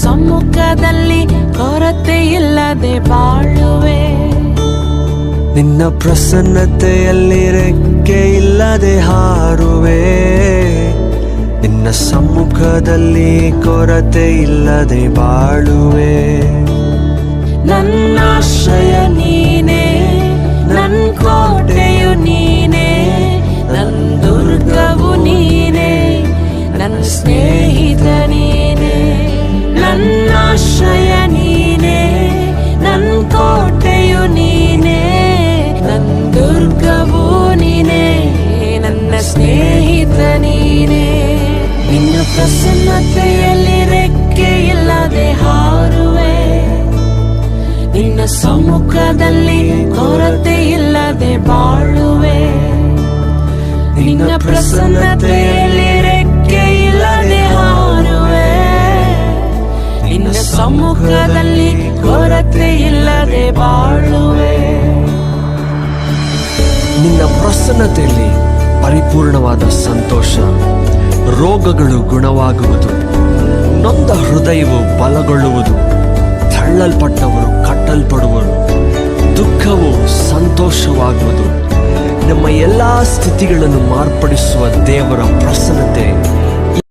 ಸಮ್ಮುಖದಲ್ಲಿ ಕೊರತೆ ಇಲ್ಲದೆ ಬಾಳುವೆ. ನಿನ್ನ ಪ್ರಸನ್ನತೆಯಲ್ಲಿ ರೆಕ್ಕೆ ಇಲ್ಲದೆ ಹಾರುವೆ. ನಿನ್ನ ಸಮ್ಮುಖದಲ್ಲಿ ಕೊರತೆ ಇಲ್ಲದೆ ಬಾಳುವೆ. ನನ್ನ ಆಶ್ರಯ ನೀನೇ, ನನ್ನ ಕೋಟೆಯು ನೀನೇ, ನನ್ನ ದುರ್ಗವು ನೀನೇ, ನನ್ನ ಸ್ನೇಹಿತ ನೀನೇ. ನನ್ನ ಆಶ್ರಯ ನೀನೇ, ನನ್ನ ಕೋಟೆಯು ನೀನೇ, ನನ್ನ ದುರ್ಗವು ನೀನೇ, ನನ್ನ ಸ್ನೇಹಿತ ನೀನೇ. ನಿನ್ನ ಪ್ರಸನ್ನತೆಯಲ್ಲಿ ರೆಕ್ಕೆ ಇಲ್ಲದೆ ಹಾರುವೆ. ನಿನ್ನ ಸಮ್ಮುಖದಲ್ಲಿ ಕೊರತೆ ಇಲ್ಲದೆ ಬಾಳುವೆ. ನಿನ್ನ ಪ್ರಸನ್ನತೆಯಲ್ಲಿ ರೆಕ್ಕೆ ಇಲ್ಲದೆ ಹಾರುವೆ. ನಿನ್ನ ಸಮ್ಮುಖದಲ್ಲಿ ಕೊರತೆ ಇಲ್ಲದೆ ಬಾಳುವೆ. ನಿನ್ನ ಪ್ರಸನ್ನತೆಯಲ್ಲಿ ಪರಿಪೂರ್ಣವಾದ ಸಂತೋಷ. ರೋಗಗಳು ಗುಣವಾಗುವುದು, ನೊಂದ ಹೃದಯವು ಬಲಗೊಳ್ಳುವುದು, ತಳ್ಳಲ್ಪಟ್ಟವರು ಕಟ್ಟಲ್ಪಡುವರು, ದುಃಖವು ಸಂತೋಷವಾಗುವುದು. ನಮ್ಮ ಎಲ್ಲ ಸ್ಥಿತಿಗಳನ್ನು ಮಾರ್ಪಡಿಸುವ ದೇವರ ಪ್ರಸನ್ನತೆ